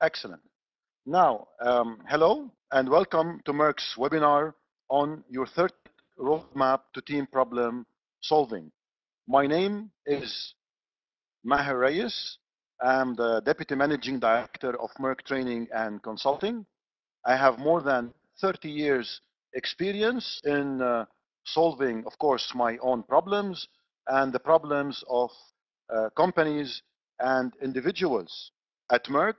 Excellent. Now, hello and welcome to Meirc's webinar on your third roadmap to team problem solving. My name is Maher. I'm the Deputy Managing Director of Meirc Training and Consulting. I have more than 30 years experience in solving, of course, my own problems and the problems of companies and individuals. At Meirc,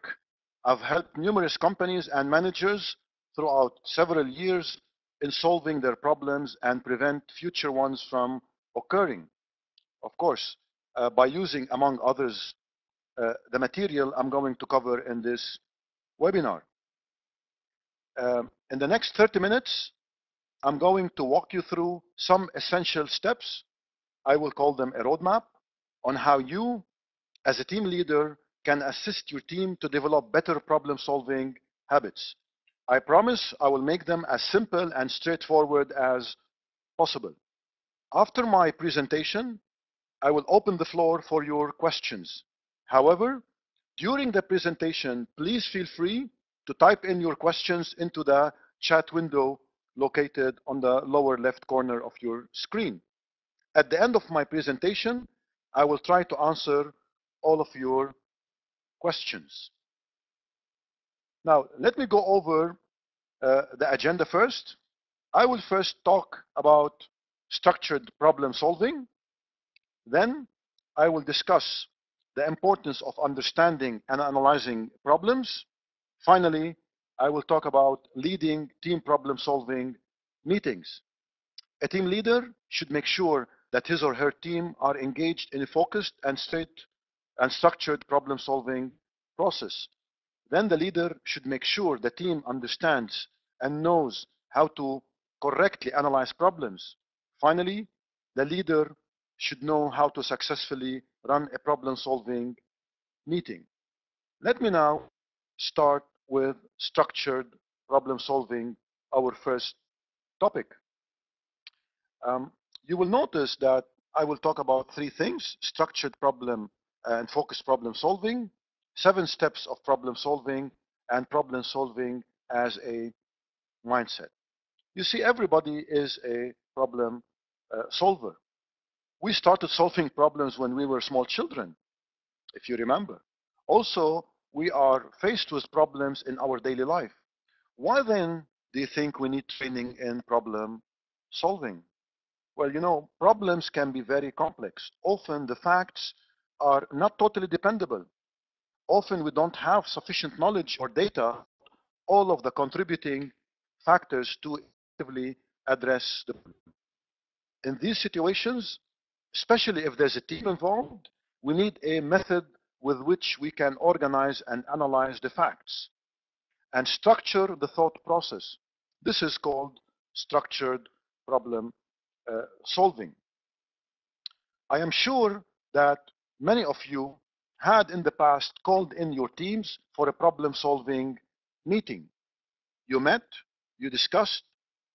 I've helped numerous companies and managers throughout several years in solving their problems and prevent future ones from occurring. Of course, by using, among others, the material I'm going to cover in this webinar. In the next 30 minutes, I'm going to walk you through some essential steps. I will call them a roadmap on how you, as a team leader, can assist your team to develop better problem-solving habits. I promise I will make them as simple and straightforward as possible. After my presentation, I will open the floor for your questions. However, during the presentation, please feel free to type in your questions into the chat window located on the lower left corner of your screen. At the end of my presentation, I will try to answer all of your questions. Now, let me go over the agenda first. I will first talk about structured problem solving. Then I will discuss the importance of understanding and analyzing problems. Finally, I will talk about leading team problem solving meetings. A team leader should make sure that his or her team are engaged in a focused and straight and structured problem solving process. Then the leader should make sure the team understands and knows how to correctly analyze problems. Finally, the leader should know how to successfully run a problem solving meeting. Let me now start with structured problem solving, our first topic. You will notice that I will talk about three things: structured problem and focused problem solving, 7 steps of problem solving, and problem solving as a mindset. You see, everybody is a problem solver. We started solving problems when we were small children, if you remember. Also, we are faced with problems in our daily life. Why then do you think we need training in problem solving? Well, you know, problems can be very complex. Often the facts are not totally dependable. Often we don't have sufficient knowledge or data, all of the contributing factors to effectively address the problem. In these situations, especially if there's a team involved, we need a method with which we can organize and analyze the facts and structure the thought process. This is called structured problem solving. I am sure that many of you had in the past called in your teams for a problem solving meeting. You met, you discussed,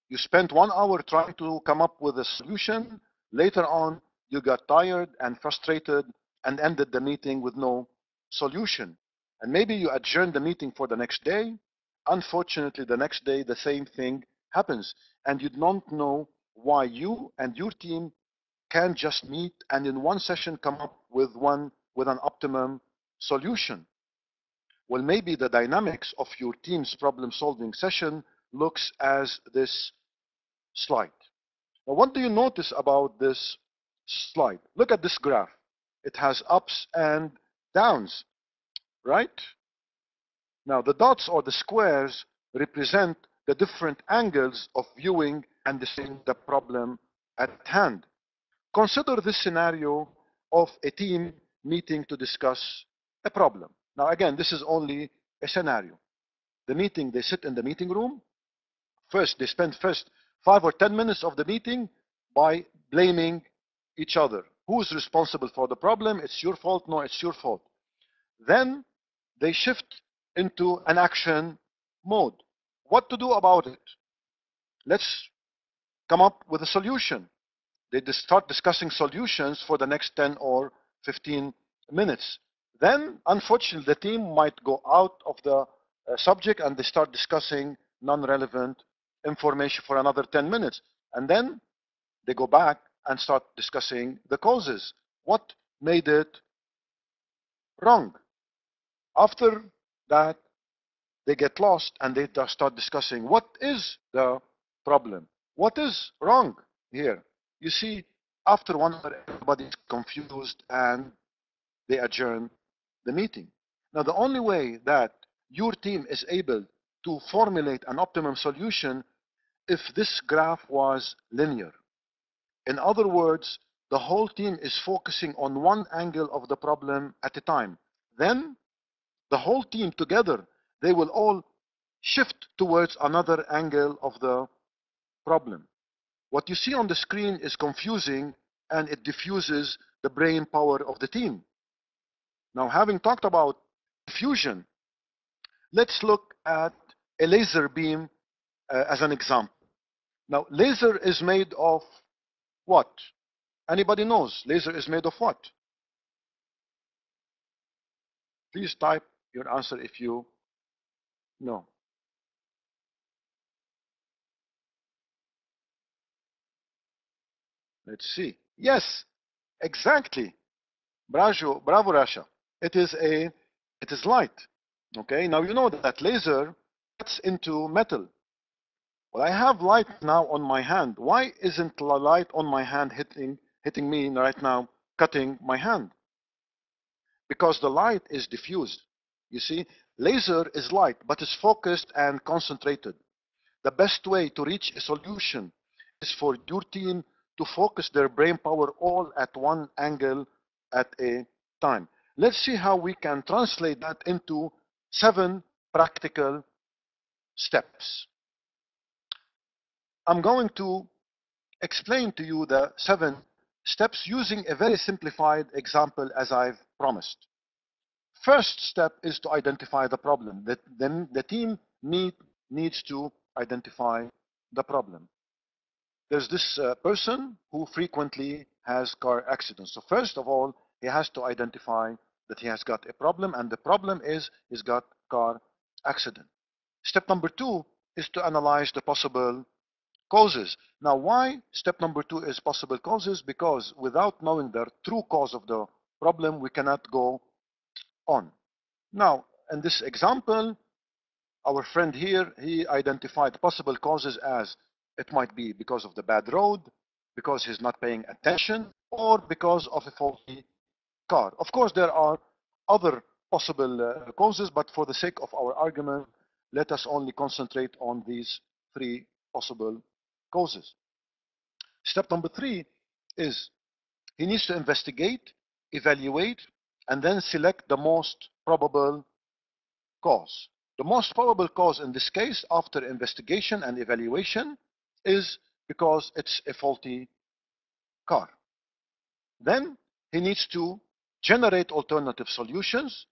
you spent 1 hour trying to come up with a solution. Later on, you got tired and frustrated and ended the meeting with no solution. And maybe you adjourned the meeting for the next day. Unfortunately, the next day, the same thing happens, and you don't know why you and your team can't just meet and in one session come up with an optimum solution. Well, maybe the dynamics of your team's problem solving session looks as this slide. Now, what do you notice about this slide? Look at this graph. It has ups and downs, right? Now, the dots or the squares represent the different angles of viewing and discussing the problem at hand. Consider this scenario of a team meeting to discuss a problem. Now, again, this is only a scenario. They sit in the meeting room. They spend 5 or 10 minutes of the meeting by blaming each other. Who's responsible for the problem? It's your fault. No, it's your fault. Then they shift into an action mode. What to do about it? Let's come up with a solution. They start discussing solutions for the next 10 or 15 minutes. Then, unfortunately, the team might go out of the subject and they start discussing non-relevant information for another 10 minutes. And then they go back and start discussing the causes. What made it wrong? After that, they get lost and they start discussing what is the problem? What is wrong here? You see, after 1 hour, everybody is confused and they adjourn the meeting. Now, the only way that your team is able to formulate an optimum solution if this graph was linear. In other words, the whole team is focusing on one angle of the problem at a time. Then the whole team together, they will all shift towards another angle of the problem. What you see on the screen is confusing and it diffuses the brain power of the team. Now, having talked about fusion, let's look at a laser beam as an example. Now, laser is made of what? Anybody knows? Laser is made of what? Please type your answer if you know. Let's see. Yes, exactly. Bravo, Rasha. It is light. Okay. Now you know that laser cuts into metal. Well, I have light now on my hand. Why isn't the light on my hand hitting me right now, cutting my hand? Because the light is diffused. You see, laser is light, but it's focused and concentrated. The best way to reach a solution is for your team to focus their brain power all at one angle at a time. Let's see how we can translate that into 7 practical steps. I'm going to explain to you the 7 steps using a very simplified example as I've promised. First step is to identify the problem. Then the team needs to identify the problem. There's this person who frequently has car accidents. So first of all, he has to identify that he has got a problem, and the problem is he's got car accident. Step number 2 is to analyze the possible causes. Now, why step number 2 is possible causes? Because without knowing the true cause of the problem, we cannot go on. Now, in this example, our friend here, he identified possible causes as it might be because of the bad road, because he's not paying attention, or because of a faulty car. Of course, there are other possible causes, but for the sake of our argument, let us only concentrate on these 3 possible causes. Step number 3 is he needs to investigate, evaluate, and then select the most probable cause. The most probable cause in this case, after investigation and evaluation, is because it's a faulty car. Then he needs to generate alternative solutions.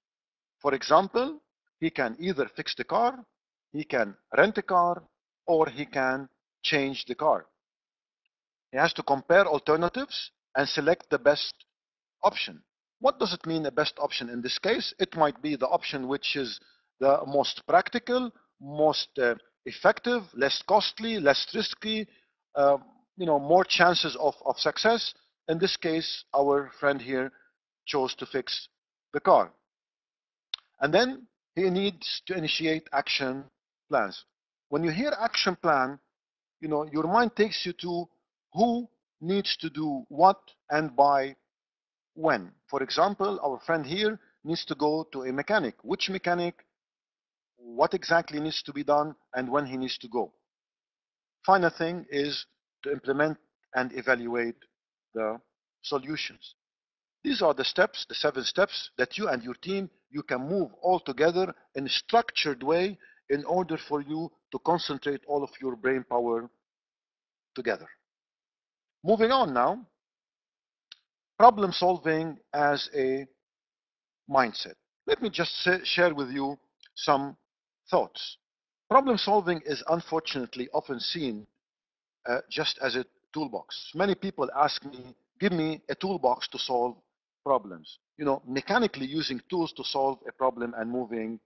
For example, he can either fix the car, he can rent a car, or he can change the car. He has to compare alternatives and select the best option. What does it mean, a best option in this case? It might be the option which is the most practical, most effective, less costly, less risky, more chances of success. In this case, our friend here chose to fix the car. And then he needs to initiate action plans. When you hear action plan, your mind takes you to who needs to do what and by when. For example, our friend here needs to go to a mechanic. Which mechanic? What exactly needs to be done and when he needs to go. Final thing is to implement and evaluate the solutions. These are the steps, the 7 steps that you and your team, you can move all together in a structured way in order for you to concentrate all of your brain power together. Moving on now, problem solving as a mindset. Let me just share with you some thoughts. Problem solving is unfortunately often seen just as a toolbox. Many people ask me, give me a toolbox to solve problems. Mechanically using tools to solve a problem and moving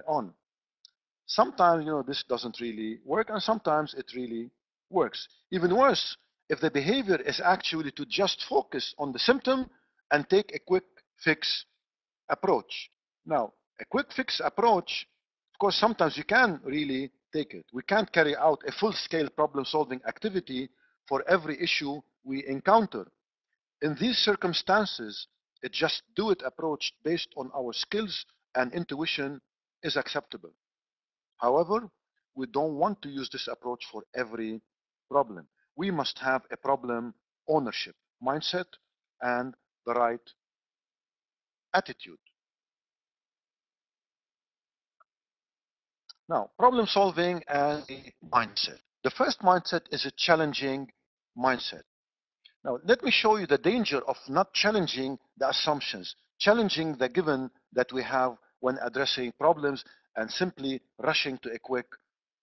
on. Sometimes, this doesn't really work, and sometimes it really works. Even worse, if the behavior is actually to just focus on the symptom and take a quick fix approach. Now, a quick fix approach, of course, sometimes you can really take it. We can't carry out a full-scale problem-solving activity for every issue we encounter. In these circumstances, a just do it approach based on our skills and intuition is acceptable. However, we don't want to use this approach for every problem. We must have a problem ownership mindset and the right attitude. Now, problem solving as a mindset. The first mindset is a challenging mindset. Now, let me show you the danger of not challenging the assumptions, challenging the given that we have when addressing problems and simply rushing to a quick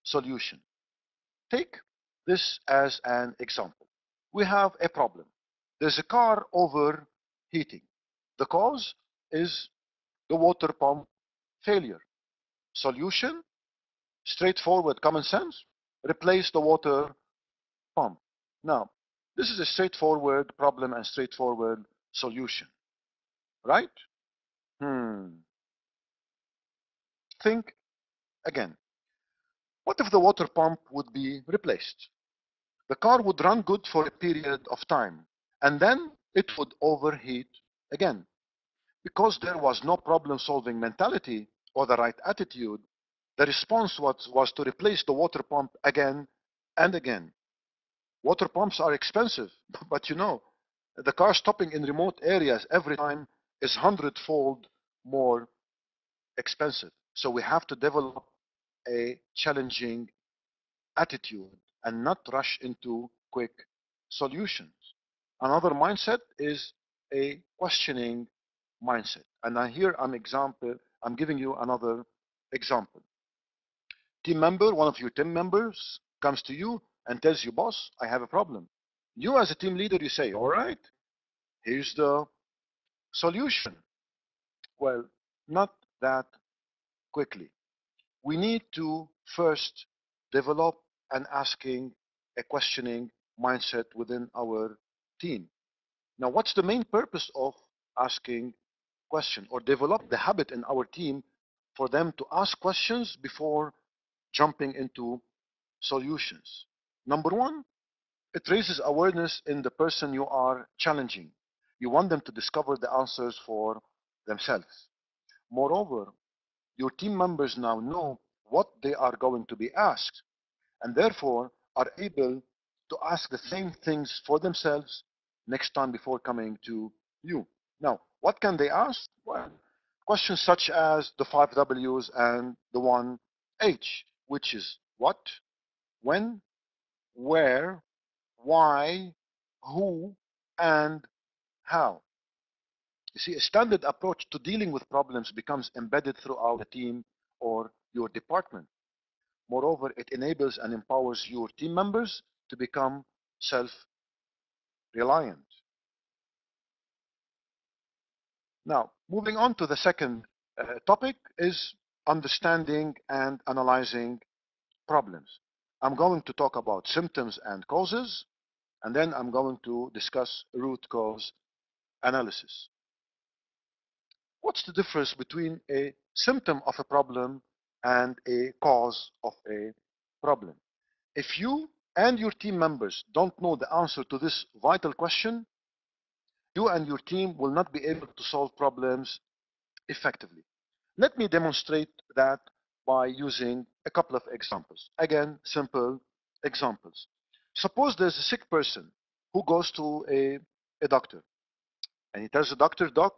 solution. Take this as an example. We have a problem. There's a car overheating. The cause is the water pump failure. Solution, straightforward common sense, replace the water pump. Now, this is a straightforward problem and straightforward solution, right? Think again. What if the water pump would be replaced? The car would run good for a period of time, and then it would overheat again. Because there was no problem-solving mentality or the right attitude, the response was to replace the water pump again and again. Water pumps are expensive, but the car stopping in remote areas every time is 100-fold more expensive. So we have to develop a challenging attitude and not rush into quick solutions. Another mindset is a questioning mindset. And here I'm giving you another example. One of your team members comes to you and tells you, boss, I have a problem. You as a team leader, you say, all right, here's the solution. Well, not that quickly. We need to first develop an asking, a questioning mindset within our team. Now, what's the main purpose of asking question or develop the habit in our team for them to ask questions before jumping into solutions? Number one, it raises awareness in the person you are challenging. You want them to discover the answers for themselves. Moreover, your team members now know what they are going to be asked and therefore are able to ask the same things for themselves next time before coming to you. Now, what can they ask? Well, questions such as the 5 W's and the 1 H, which is what, when, where, why, who, and how. You see, a standard approach to dealing with problems becomes embedded throughout the team or your department. Moreover, it enables and empowers your team members to become self-reliant. Now, moving on to the second topic is understanding and analyzing problems. I'm going to talk about symptoms and causes, and then I'm going to discuss root cause analysis. What's the difference between a symptom of a problem and a cause of a problem? If you and your team members don't know the answer to this vital question, you and your team will not be able to solve problems effectively. Let me demonstrate that by using a couple of examples. Again, simple examples. Suppose there's a sick person who goes to a doctor and he tells the doctor, Doc,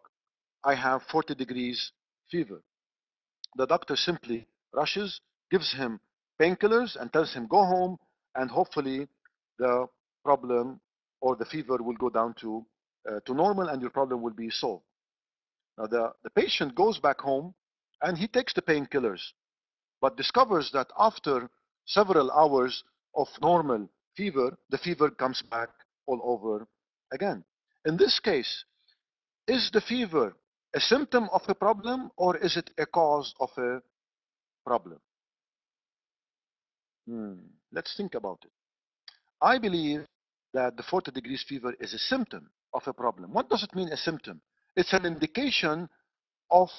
I have 40 degrees fever. The doctor simply rushes, gives him painkillers and tells him go home and hopefully the problem or the fever will go down to normal and your problem will be solved. Now the patient goes back home and he takes the painkillers but discovers that after several hours of normal fever, the fever comes back all over again. In this case, Is the fever a symptom of a problem or is it a cause of a problem? Let's think about it. I believe that the 40 degrees fever is a symptom of a problem. What does it mean, a symptom? It's an indication of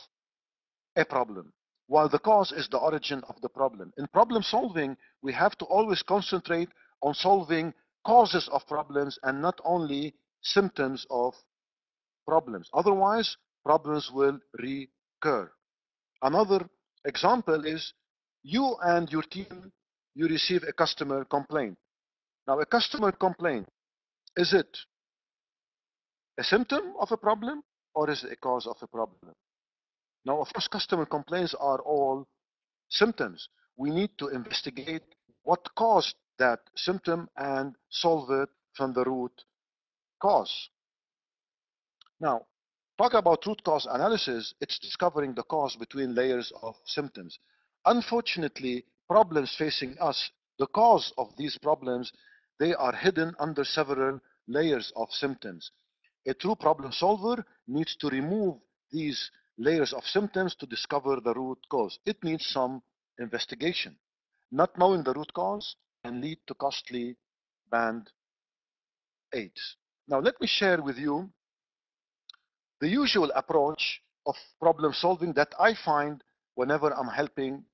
a problem, while the cause is the origin of the problem. In problem solving, we have to always concentrate on solving causes of problems and not only symptoms of problems. Otherwise, problems will recur. Another example is you and your team, you receive a customer complaint. Now, a customer complaint, is it a symptom of a problem or is it a cause of a problem? Now, of course, customer complaints are all symptoms. We need to investigate what caused that symptom and solve it from the root cause. Now, talk about root cause analysis, it's discovering the cause between layers of symptoms. Unfortunately, problems facing us, the cause of these problems, they are hidden under several layers of symptoms. A true problem solver needs to remove these layers of symptoms to discover the root cause. It needs some investigation. Not knowing the root cause can lead to costly band aids. Now, let me share with you the usual approach of problem solving that I find whenever I'm helping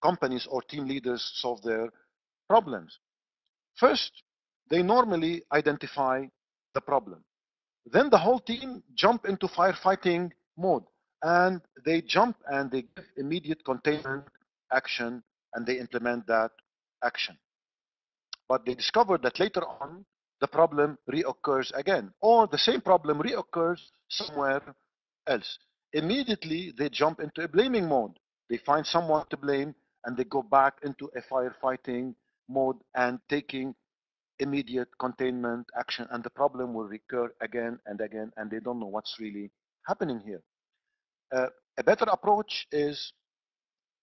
companies or team leaders solve their problems. First, they normally identify the problem. Then the whole team jump into firefighting mode and they jump and they give immediate containment action and they implement that action. But they discover that later on the problem reoccurs again, or the same problem reoccurs somewhere else. Immediately they jump into a blaming mode. They find someone to blame and they go back into a firefighting mode and taking immediate containment action, and the problem will recur again and again, and they don't know what's really happening here. A better approach is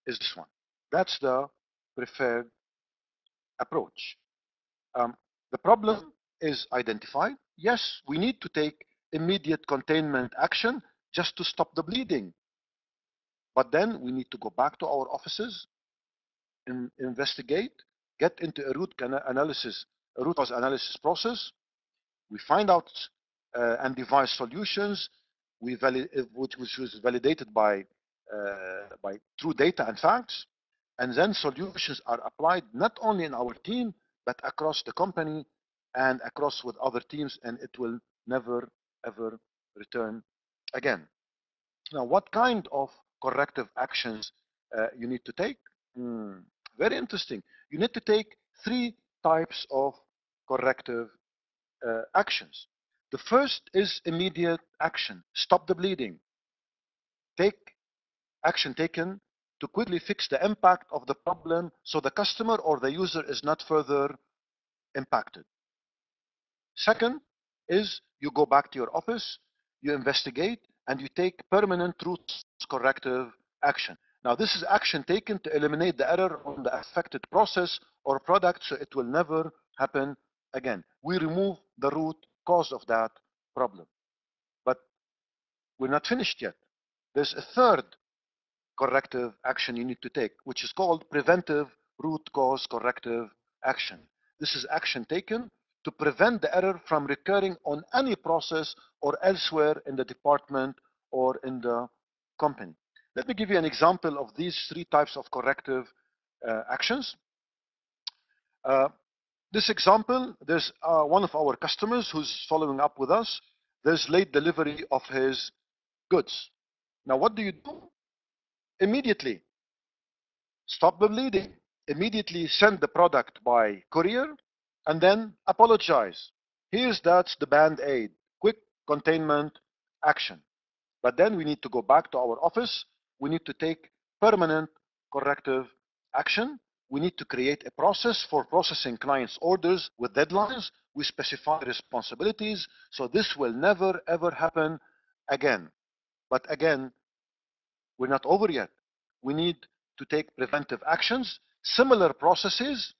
this one. That's the preferred approach. The problem is identified. Yes, we need to take immediate containment action just to stop the bleeding. But then we need to go back to our offices, investigate, get into a root cause analysis process. We find out and devise solutions which was validated by true data and facts. And then solutions are applied not only in our team, but across the company and across with other teams, and it will never, ever return again. Now, what kind of corrective actions you need to take? Very interesting. You need to take three types of corrective actions. The first is immediate action. Stop the bleeding. Take action taken to quickly fix the impact of the problem so the customer or the user is not further impacted. Second is you go back to your office, you investigate, and you take permanent root corrective action. Now, this is action taken to eliminate the error on the affected process or product so it will never happen again. We remove the root cause of that problem. But we're not finished yet. There's a third corrective action you need to take, which is called preventive root cause corrective action. This is action taken to prevent the error from recurring on any process or elsewhere in the department or in the company. Let me give you an example of these three types of corrective actions. This example, there's one of our customers who's following up with us. There's late delivery of his goods. Now, what do? Immediately stop the bleeding. Immediately send the product by courier and then apologize. That's the band-aid, quick containment action. But then we need to go back to our office. We need to take permanent corrective action. We need to create a process for processing clients' orders with deadlines. We specify responsibilities. So this will never, ever happen again. But again, we're not over yet. We need to take preventive actions. Similar processes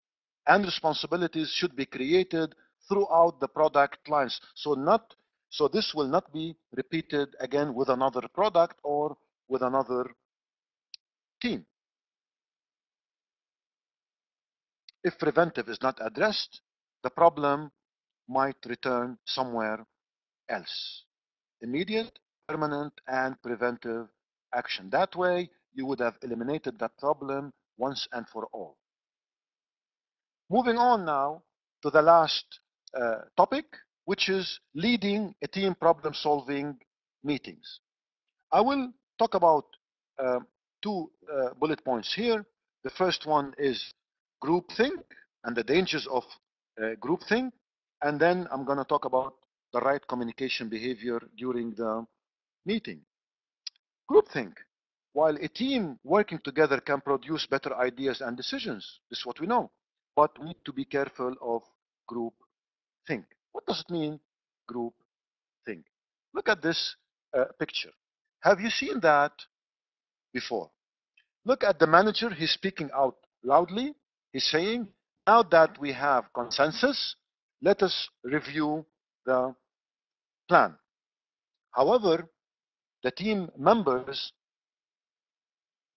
and responsibilities should be created throughout the product lines. So not So this will not be repeated again with another product or with another team. If preventive is not addressed, the problem might return somewhere else. Immediate, permanent, and preventive action. That way, you would have eliminated that problem once and for all. Moving on now to the last topic, which is leading a team problem solving meetings. I will talk about uh, two bullet points here. The first one is groupthink and the dangers of groupthink. And then I'm going to talk about the right communication behavior during the meeting. Groupthink. While a team working together can produce better ideas and decisions, this is what we know, but we need to be careful of group think. What does it mean, group think? Look at this picture. Have you seen that before? Look at the manager. He's speaking out loudly. He's saying, now that we have consensus, let us review the plan. However, the team members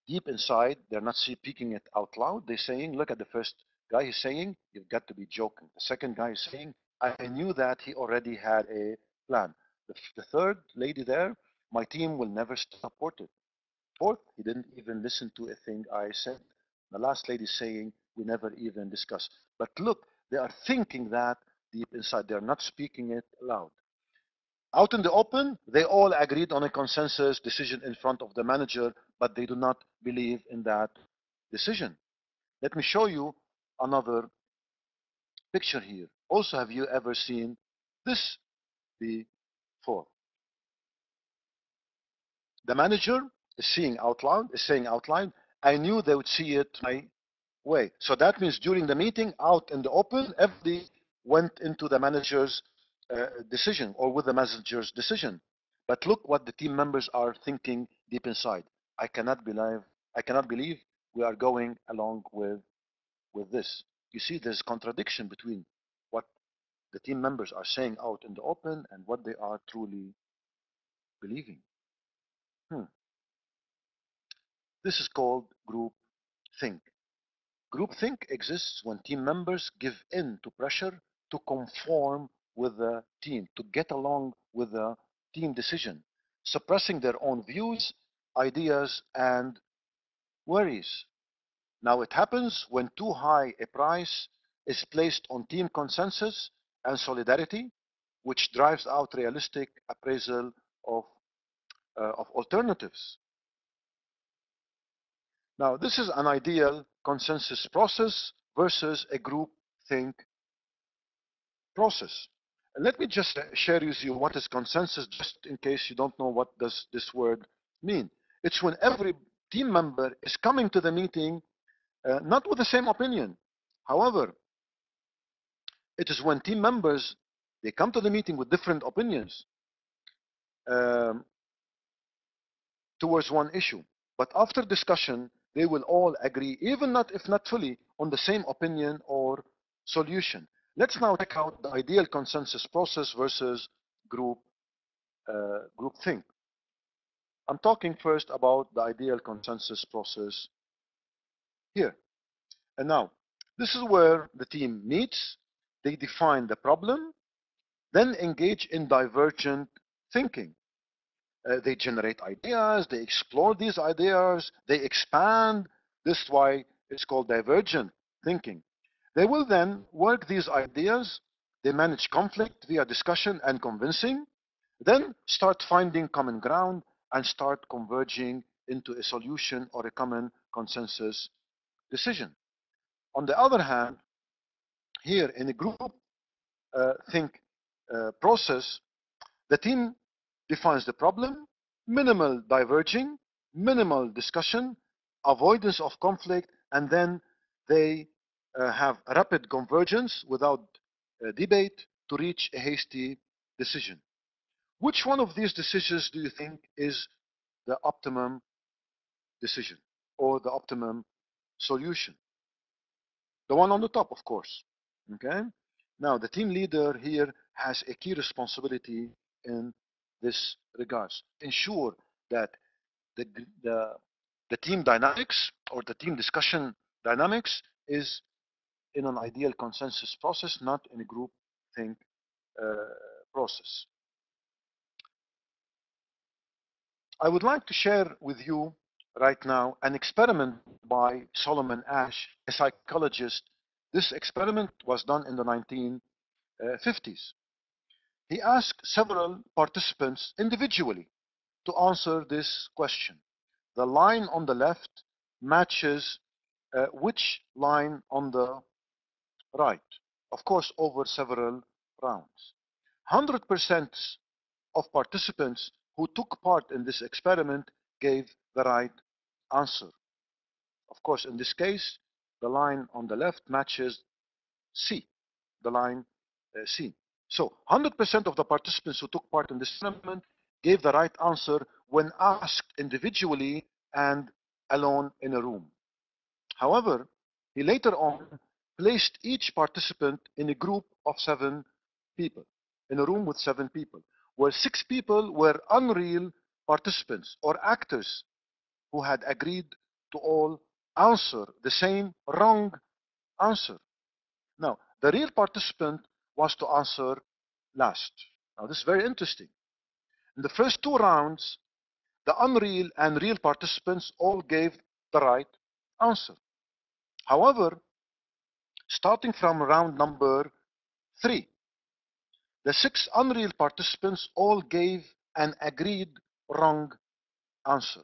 deep inside, they're not speaking it out loud. They're saying, look at the first guy, he's saying, you've got to be joking. The second guy is saying, I knew that he already had a plan. The third lady there, my team will never support it. Fourth, he didn't even listen to a thing I said. The last lady is saying, we never even discuss. But look, they are thinking that deep inside. They're not speaking it loud. Out in the open, they all agreed on a consensus decision in front of the manager, but they do not believe in that decision. Let me show you another picture here. Also, have you ever seen this before? The manager is saying out loud, I knew they would see it my way. So that means during the meeting, out in the open, everybody went into the manager's decision or with the manager's decision. But look what the team members are thinking deep inside. I cannot believe we are going along with this. You see, there's contradiction between what the team members are saying out in the open and what they are truly believing. This is called group think. Groupthink exists when team members give in to pressure to conform with the team, to get along with the team decision, suppressing their own views, ideas, and worries. Now, it happens when too high a price is placed on team consensus and solidarity, which drives out realistic appraisal of alternatives. Now, this is an ideal consensus process versus a group think process. And let me just share with you what is consensus, just in case you don't know what does this word mean. It's when every team member is coming to the meeting not with the same opinion. However, it is when team members they come to the meeting with different opinions um, towards one issue. But after discussion, they will all agree, even not if not fully, on the same opinion or solution. Let's now check out the ideal consensus process versus group group think. I'm talking first about the ideal consensus process here. And now, this is where the team meets, they define the problem, then engage in divergent thinking. They generate ideas, they explore these ideas, they expand. This is why it's called divergent thinking. They will then work these ideas, they manage conflict via discussion and convincing, then start finding common ground and start converging into a solution or a common consensus decision. On the other hand, here in a group think process, the team defines the problem, minimal diverging, minimal discussion, avoidance of conflict, and then they have rapid convergence without debate to reach a hasty decision. Which one of these decisions do you think is the optimum decision or the optimum solution? The one on the top, of course. Okay? Now, the team leader here has a key responsibility in this regards. Ensure that the, the, the team dynamics or the team discussion dynamics is in an ideal consensus process, not in a group think process. I would like to share with you right now an experiment by Solomon Asch, a psychologist. This experiment was done in the 1950s. He asked several participants individually to answer this question. The line on the left matches which line on the right, of course, over several rounds. 100% of participants who took part in this experiment gave the right answer. Of course, in this case, the line on the left matches C, the line C. So 100% of the participants who took part in this experiment gave the right answer when asked individually and alone in a room. However, he later on placed each participant in a group of 7 people, in a room with 7 people, where 6 people were unreal participants or actors who had agreed to all answer the same wrong answer. Now, the real participant was to answer last. Now, this is very interesting. In the first 2 rounds, the unreal and real participants all gave the right answer. However, starting from round number 3, the 6 unreal participants all gave an agreed wrong answer.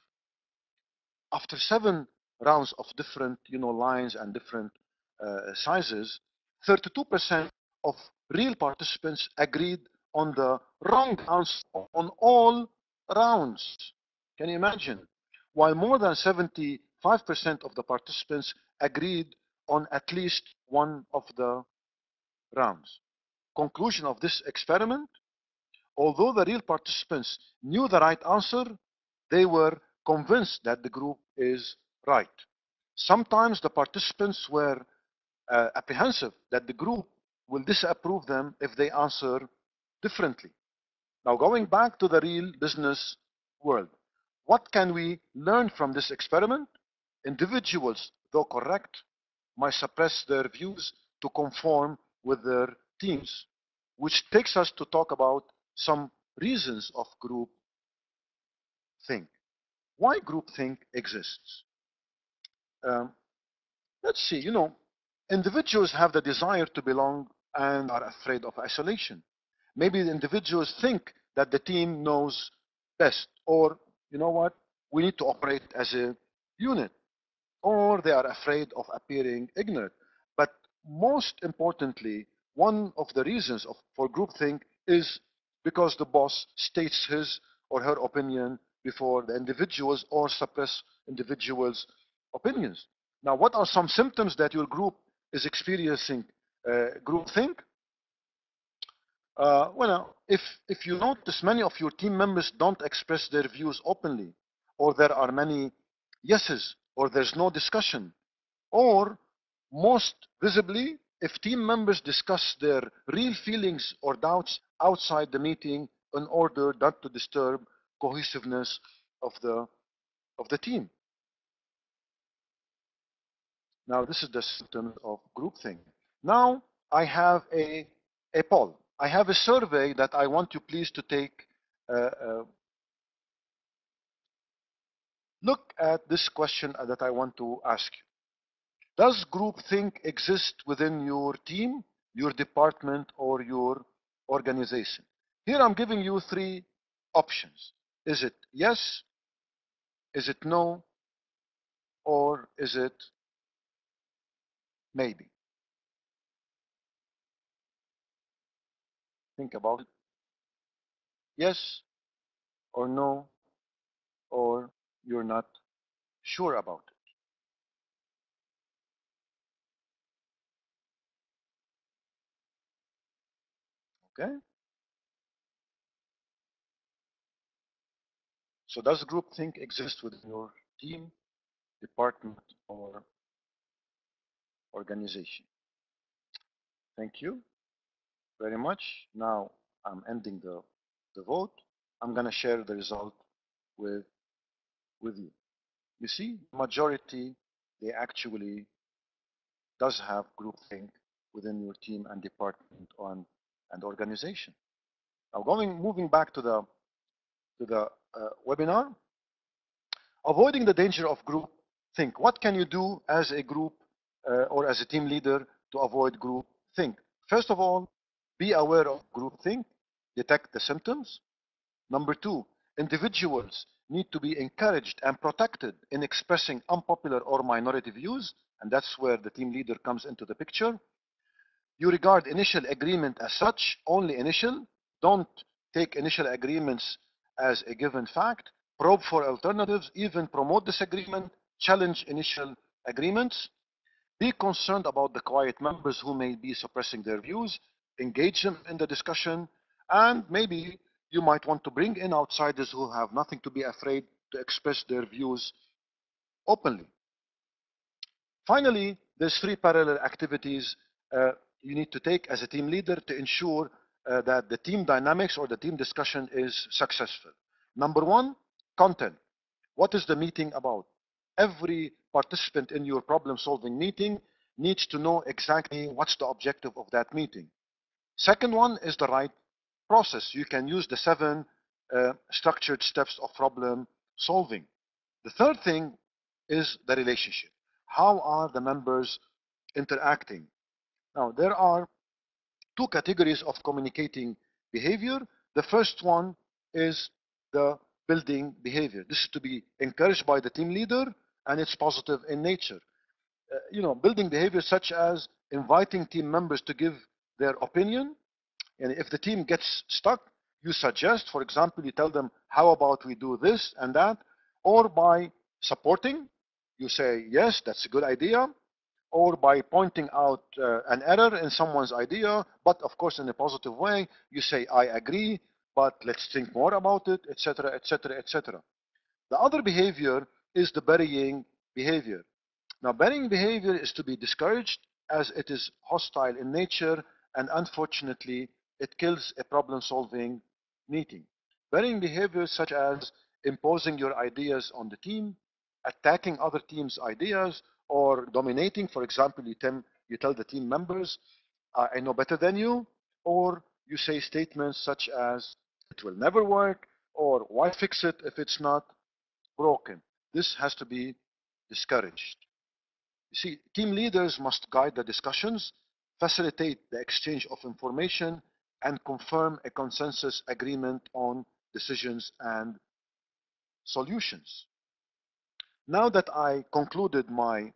After 7 rounds of different lines and different sizes, 32% of real participants agreed on the wrong answer on all rounds. Can you imagine? While more than 75% of the participants agreed on at least one of the rounds. Conclusion of this experiment: although the real participants knew the right answer, they were convinced that the group is right. Sometimes the participants were apprehensive that the group will disapprove them if they answer differently. Now, going back to the real business world, what can we learn from this experiment? Individuals, though correct, might suppress their views to conform with their teams, which takes us to talk about some reasons of group think. Why group think exists? Um, let's see, individuals have the desire to belong and are afraid of isolation. Maybe the individuals think that the team knows best, or you know what, we need to operate as a unit, or they are afraid of appearing ignorant. But most importantly, one of the reasons for groupthink is because the boss states his or her opinion before the individuals or suppress individuals' opinions. Now, what are some symptoms that your group is experiencing groupthink? Well, if you notice many of your team members don't express their views openly, or there are many yeses, or there's no discussion, or most visibly, if team members discuss their real feelings or doubts outside the meeting in order not to disturb cohesiveness of the team. Now, this is the symptoms of groupthink. Now, I have a poll. I have a survey that I want you please to take. Look at this question that I want to ask you. Does groupthink exist within your team, your department, or your organization? Here I'm giving you 3 options. Is it yes? Is it no? Or is it maybe? Think about it. Yes or no, or you're not sure about it. Okay? So does groupthink exist within your team, department, or organization? Thank you very much. Now I'm ending the the vote. I'm going to share the result with you. You see, majority, they actually does have groupthink within your team and department and organization. Now, moving back to the webinar, avoiding the danger of group think. What can you do as a group or as a team leader to avoid group think? First of all, be aware of group think, detect the symptoms. Number two, individuals need to be encouraged and protected in expressing unpopular or minority views, and that's where the team leader comes into the picture. You regard initial agreement as such, only initial. Don't take initial agreements as a given fact. Probe for alternatives, even promote disagreement, challenge initial agreements. Be concerned about the quiet members who may be suppressing their views, engage them in the discussion, and maybe you might want to bring in outsiders who have nothing to be afraid to express their views openly. Finally, there's three parallel activities you need to take as a team leader to ensure that the team dynamics or the team discussion is successful. Number one, content. What is the meeting about? Every participant in your problem-solving meeting needs to know exactly what's the objective of that meeting. Second one is the right process. You can use the 7 structured steps of problem solving. The third thing is the relationship. How are the members interacting? Now, there are 2 categories of communicating behavior. The first one is the building behavior. This is to be encouraged by the team leader, and it's positive in nature. Building behavior such as inviting team members to give their opinion. And if the team gets stuck, you suggest, for example, you tell them, how about we do this and that? Or by supporting, you say, yes, that's a good idea. Or by pointing out an error in someone's idea, but of course in a positive way, you say, I agree, but let's think more about it, etc., etc., etc. The other behavior is the burying behavior. Now, burying behavior is to be discouraged as it is hostile in nature, and unfortunately, it kills a problem-solving meeting. Burying behaviors such as imposing your ideas on the team, attacking other teams' ideas, or dominating. For example, you tell the team members, I know better than you, or you say statements such as, it will never work, or why fix it if it's not broken. This has to be discouraged. You see, team leaders must guide the discussions, facilitate the exchange of information, and confirm a consensus agreement on decisions and solutions. Now that I concluded my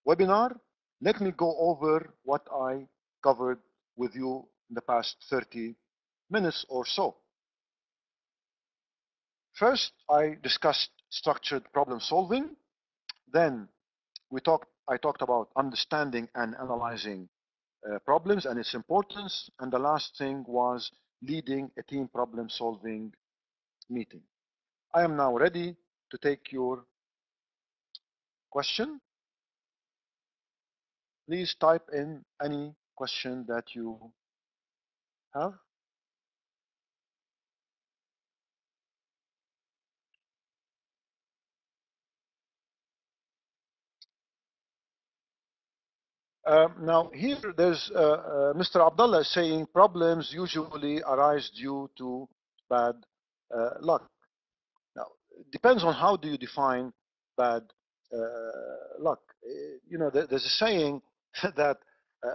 webinar, let me go over what I covered with you in the past 30 minutes or so. First, I discussed structured problem solving. Then I talked about understanding and analyzing problems and its importance. And the last thing was leading a team problem solving meeting. I am now ready to take your question. Please type in any question that you have. Now here there's Mr. Abdullah saying problems usually arise due to bad luck. Now, it depends on how do you define bad luck. There's a saying that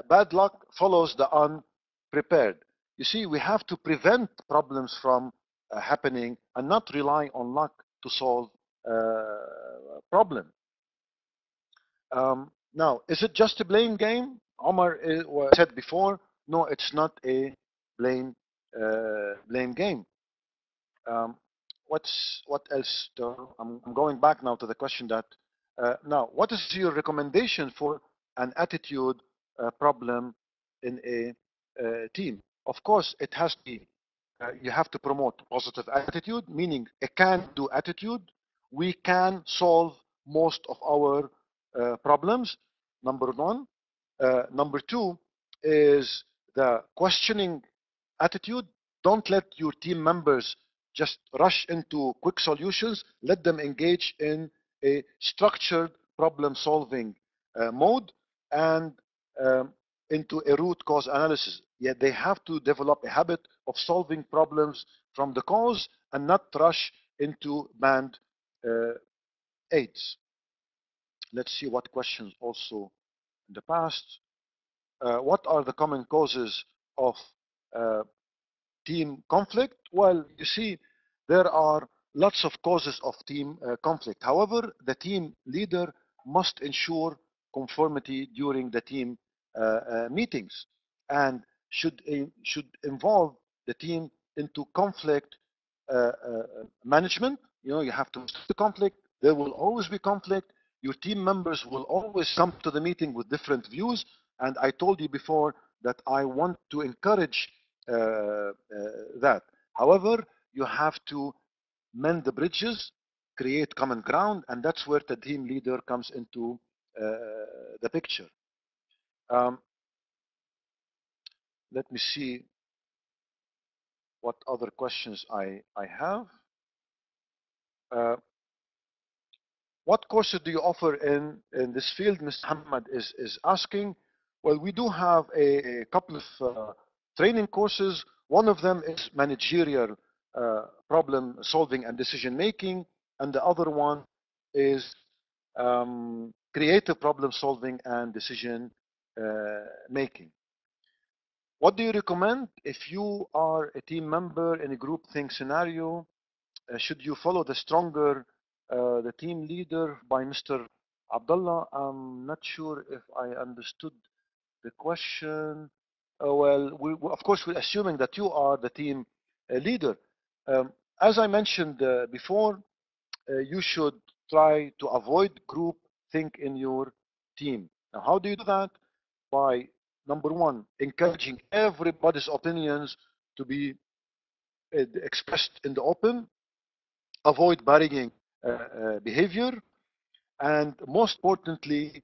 bad luck follows the unprepared. You see, we have to prevent problems from happening and not rely on luck to solve a problem. Now, is it just a blame game? Omar said before, no, it's not a blame game. What else? I'm going back now to the question that now, what is your recommendation for an attitude problem in a team? Of course, it has to be. You have to promote positive attitude, meaning a can-do attitude. We can solve most of our problems. Number one. Number two is the questioning attitude. Don't let your team members just rush into quick solutions. Let them engage in a structured problem solving mode and um, into a root cause analysis. Yet they have to develop a habit of solving problems from the cause and not rush into band aids. Let's see what questions also in the past. What are the common causes of uh, team conflict? Well, you see, there are lots of causes of team conflict. However, the team leader must ensure conformity during the team meetings and should involve the team into conflict management. You know, you have to stop the conflict. There will always be conflict. Your team members will always come to the meeting with different views. And I told you before that I want to encourage that. However, you have to mend the bridges, create common ground, and that's where the team leader comes into the picture. Um, let me see what other questions I have. Uh, what courses do you offer in this field? Mr. Muhammad is asking. Well, we do have a couple of training courses. One of them is managerial problem solving and decision making, and the other one is creative problem solving and decision making. What do you recommend if you are a team member in a group think scenario? Should you follow the stronger, the team leader by Mr. Abdullah? I'm not sure if I understood the question. Well, of course, we're assuming that you are the team leader. Um, as I mentioned before, you should try to avoid group think in your team. Now, how do you do that? By number one, encouraging everybody's opinions to be expressed in the open, avoid burying behavior, and most importantly,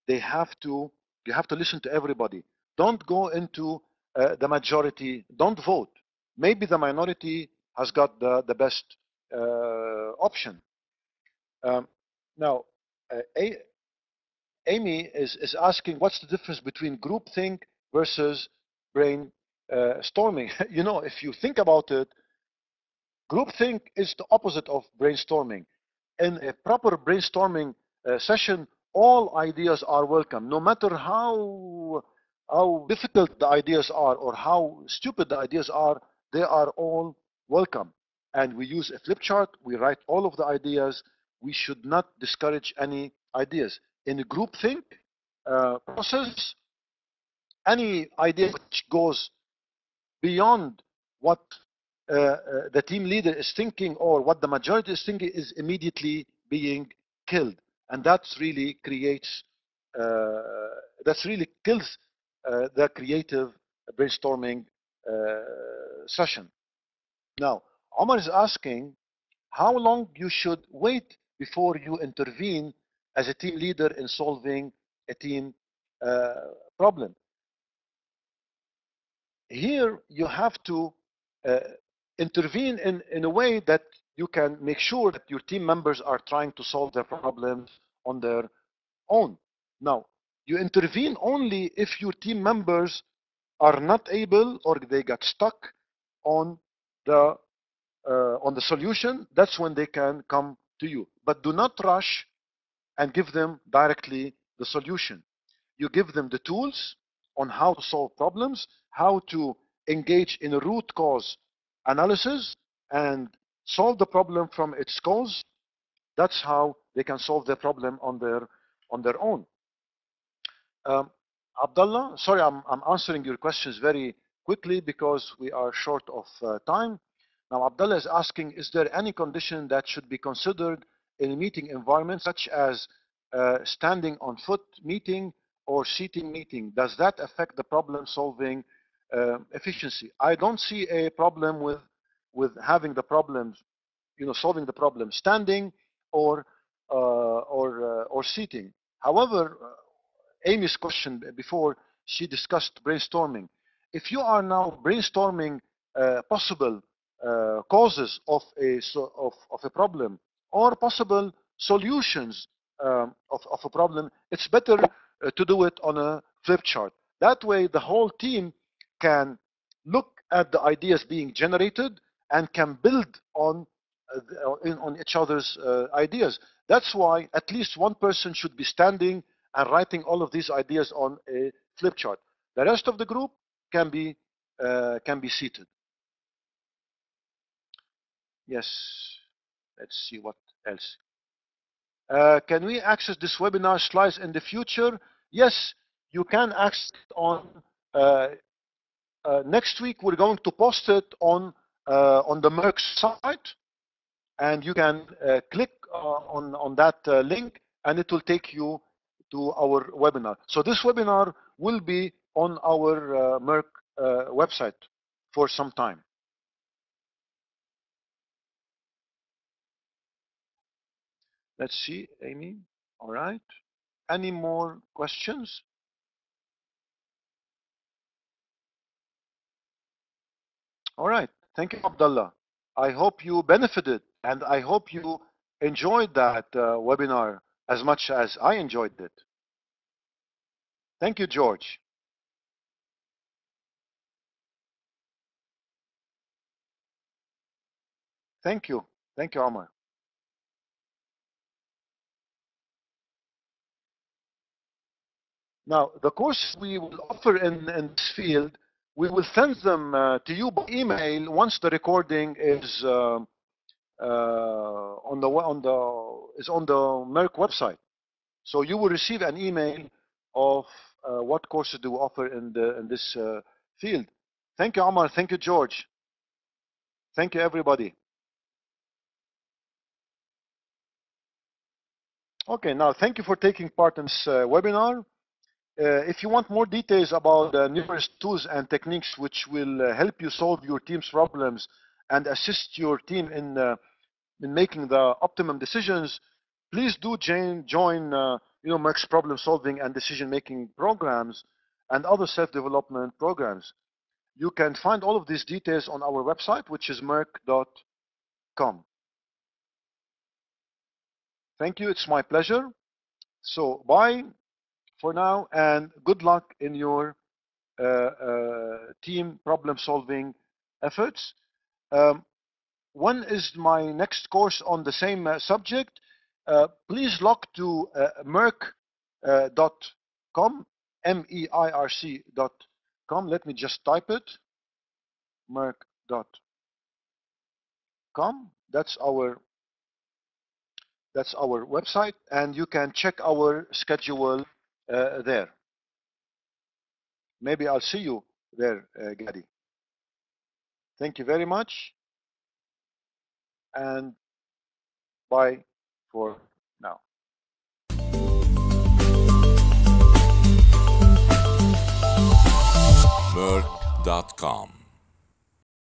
they have to you have to listen to everybody. Don't go into the majority. Don't vote. Maybe the minority has got the best option. Um, now, Amy is asking, what's the difference between groupthink versus brain storming? You know, if you think about it, groupthink is the opposite of brainstorming. In a proper brainstorming session, all ideas are welcome, no matter how difficult the ideas are or how stupid the ideas are. They are all welcome. And we use a flip chart. We write all of the ideas. We should not discourage any ideas. In a groupthink process, any idea which goes beyond what the team leader is thinking or what the majority is thinking is immediately being killed, and uh, that's really kills the creative brainstorming session. Now, Omar is asking how long you should wait before you intervene as a team leader in solving a team uh, problem. Here you have to uh, intervene in a way that you can make sure that your team members are trying to solve their problems on their own. Now, you intervene only if your team members are not able or they got stuck on the solution. That's when they can come to you. But do not rush and give them directly the solution. You give them the tools on how to solve problems, how to engage in a root cause analysis and solve the problem from its cause. That's how they can solve their problem on their own. Um, Abdullah, sorry, I'm answering your questions very quickly because we are short of time. Now, Abdullah is asking, is there any condition that should be considered in a meeting environment, such as standing on foot meeting or seating meeting? Does that affect the problem solving efficiency? I don't see a problem with having the problems, solving the problem standing or or seating. However, Amy's question before, she discussed brainstorming. If you are now brainstorming possible causes of a problem or possible solutions of a problem, it's better to do it on a flip chart. That way, the whole team can look at the ideas being generated and can build on each other's ideas. That's why at least one person should be standing and writing all of these ideas on a flip chart. The rest of the group can be seated. Yes. Let's see what else. Can we access this webinar slides in the future? Yes, you can access it on next week. We're going to post it on the Meirc site, and you can click on that link, and it will take you to our webinar. So this webinar will be on our Meirc website for some time. Let's see, Amy. All right. Any more questions? All right. Thank you, Abdullah. I hope you benefited, and I hope you enjoyed that webinar as much as I enjoyed it. Thank you, George. Thank you. Thank you, Omar. Now, the courses we will offer in this field, we will send them to you by email once the recording is on the Meirc website. So you will receive an email of what courses do we offer in this field. Thank you, Omar. Thank you, George. Thank you, everybody. Okay, now thank you for taking part in this webinar. If you want more details about numerous tools and techniques which will help you solve your team's problems and assist your team in making the optimum decisions, please do join Meirc's problem solving and decision making programs and other self-development programs. You can find all of these details on our website, which is meirc.com. Thank you. It's my pleasure. So bye for now, and good luck in your team problem solving efforts. When is my next course on the same subject? Please log to meirc.com, meirc.com. Let me just type it. meirc.com. That's our website, and you can check our schedule there. Maybe I'll see you there, Gadi. Thank you very much, and bye for now. Meirc.com